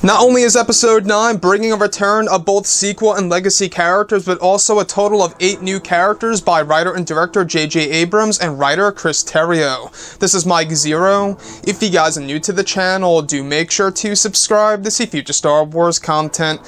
Not only is Episode 9 bringing a return of both sequel and legacy characters, but also a total of 8 new characters by writer and director J.J. Abrams and writer Chris Terrio. This is Mike Zero. If you guys are new to the channel, do make sure to subscribe to see future Star Wars content.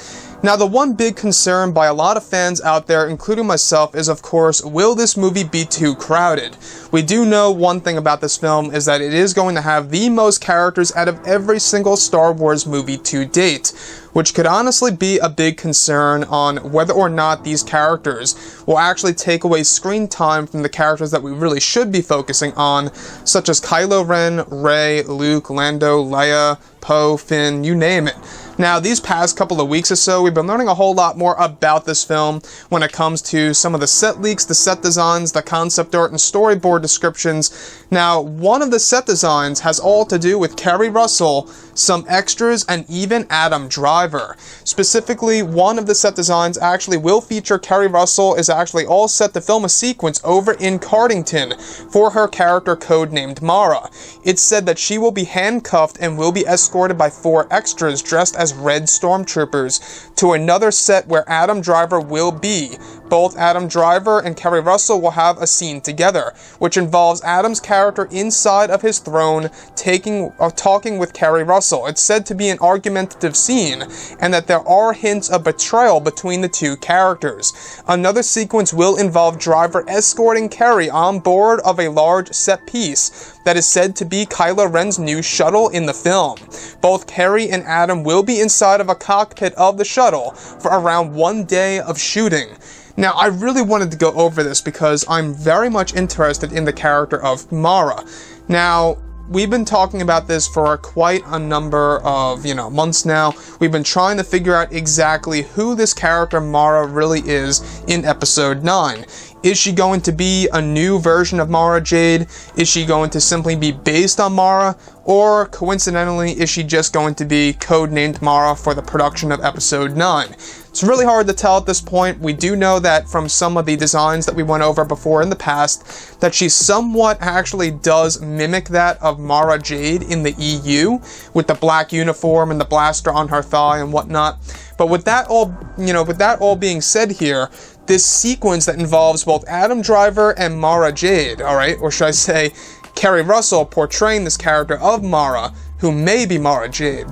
Now, the one big concern by a lot of fans out there, including myself, is of course, will this movie be too crowded? We do know one thing about this film is that it is going to have the most characters out of every single Star Wars movie to date, which could honestly be a big concern on whether or not these characters will actually take away screen time from the characters that we really should be focusing on, such as Kylo Ren, Rey, Luke, Lando, Leia, Poe, Finn, you name it. Now, these past couple of weeks or so, we've been learning a whole lot more about this film when it comes to some of the set leaks, the set designs, the concept art, and storyboard descriptions. Now, one of the set designs has all to do with Keri Russell, some extras, and even Adam Driver. Specifically, one of the set designs actually will feature Keri Russell is actually all set to film a sequence over in Cardington for her character codenamed Mara. It's said that she will be handcuffed and will be escorted by 4 extras dressed as red stormtroopers to another set where Adam Driver will be. Both Adam Driver and Keri Russell will have a scene together, which involves Adam's character inside of his throne talking with Keri Russell. It's said to be an argumentative scene, and that there are hints of betrayal between the two characters. Another sequence will involve Driver escorting Keri on board of a large set piece that is said to be Kylo Ren's new shuttle in the film. Both Keri and Adam will be inside of a cockpit of the shuttle for around 1 day of shooting. Now, I really wanted to go over this because I'm very much interested in the character of Mara. Now, we've been talking about this for quite a number of, months now. We've been trying to figure out exactly who this character Mara really is in Episode 9. Is she going to be a new version of Mara Jade? Is she going to simply be based on Mara? Or, coincidentally, is she just going to be codenamed Mara for the production of Episode 9? It's really hard to tell at this point. We do know that from some of the designs that we went over before in the past, that she somewhat actually does mimic that of Mara Jade in the EU, with the black uniform and the blaster on her thigh and whatnot. But with that all being said here, this sequence that involves both Adam Driver and Mara Jade, alright, or should I say, Keri Russell portraying this character of Mara, who may be Mara Jade.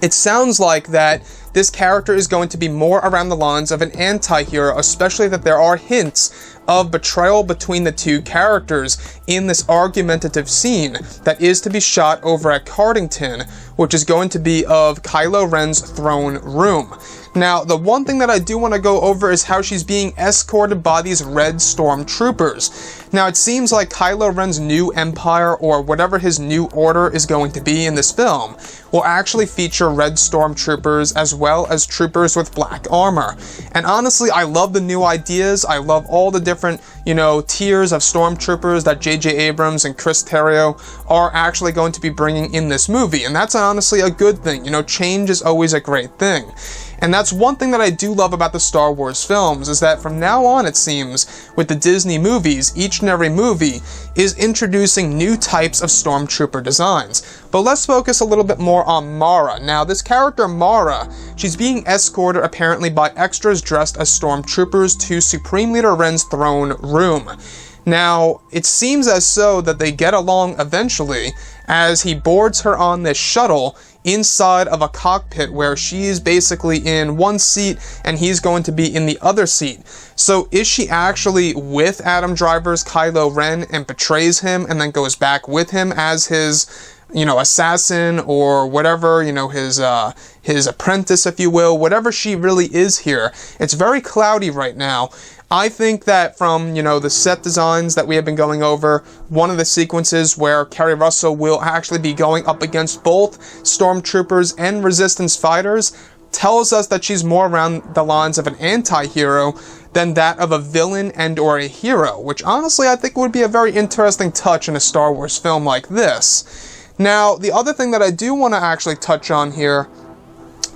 It sounds like that this character is going to be more around the lines of an anti-hero, especially that there are hints of betrayal between the two characters in this argumentative scene that is to be shot over at Cardington, which is going to be of Kylo Ren's throne room. Now, the one thing that I do want to go over is how she's being escorted by these red stormtroopers. Now, it seems like Kylo Ren's new empire, or whatever his new order is going to be in this film, will actually feature red stormtroopers as well as troopers with black armor. And honestly, I love the new ideas. I love all the different, tiers of stormtroopers that J.J. Abrams and Chris Terrio are actually going to be bringing in this movie. And that's honestly a good thing. Change is always a great thing. And that's one thing that I do love about the Star Wars films, is that from now on, it seems, with the Disney movies, each and every movie is introducing new types of stormtrooper designs. But let's focus a little bit more on Mara. Now, this character Mara, she's being escorted apparently by extras dressed as stormtroopers to Supreme Leader Ren's throne room. Now, it seems as so that they get along eventually, as he boards her on this shuttle inside of a cockpit where she's basically in one seat and he's going to be in the other seat. So is she actually with Adam Driver's Kylo Ren and betrays him and then goes back with him as his, assassin or whatever, his apprentice, if you will, whatever she really is here? It's very cloudy right now. I think that from, the set designs that we have been going over, one of the sequences where Keri Russell will actually be going up against both stormtroopers and resistance fighters tells us that she's more around the lines of an anti-hero than that of a villain and or a hero, which honestly I think would be a very interesting touch in a Star Wars film like this. Now, the other thing that I do want to actually touch on here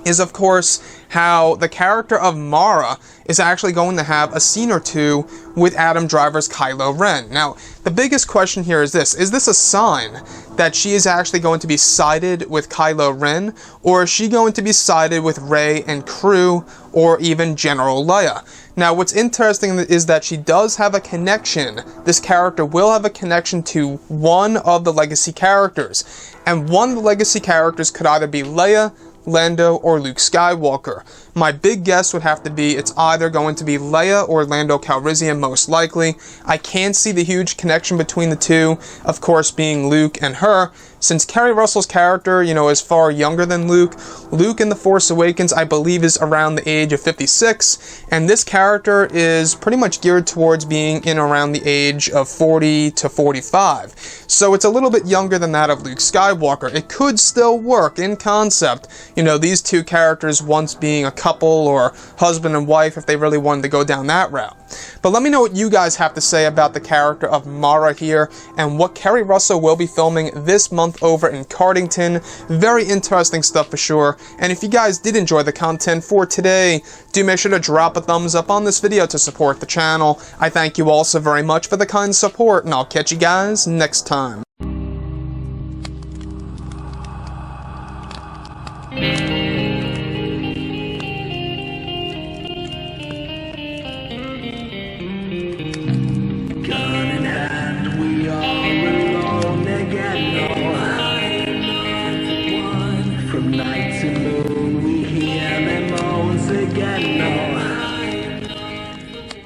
is, of course, how the character of Mara is actually going to have a scene or two with Adam Driver's Kylo Ren. Now, the biggest question here is this a sign that she is actually going to be sided with Kylo Ren, or is she going to be sided with Rey and crew, or even General Leia? Now, what's interesting is that she does have a connection. This character will have a connection to one of the legacy characters, and one of the legacy characters could either be Leia, Lando, or Luke Skywalker. My big guess would have to be it's either going to be Leia or Lando Calrissian, most likely. I can see the huge connection between the two, of course being Luke and her, since Keri Russell's character, is far younger than Luke. Luke in The Force Awakens, I believe, is around the age of 56, and this character is pretty much geared towards being in around the age of 40 to 45. So it's a little bit younger than that of Luke Skywalker. It could still work in concept, these two characters once being a couple or husband and wife if they really wanted to go down that route. But let me know what you guys have to say about the character of Mara here and what Keri Russell will be filming this month over in Cardington. Very interesting stuff for sure. And if you guys did enjoy the content for today, do make sure to drop a thumbs up on this video to support the channel. I thank you all so very much for the kind support, and I'll catch you guys next time.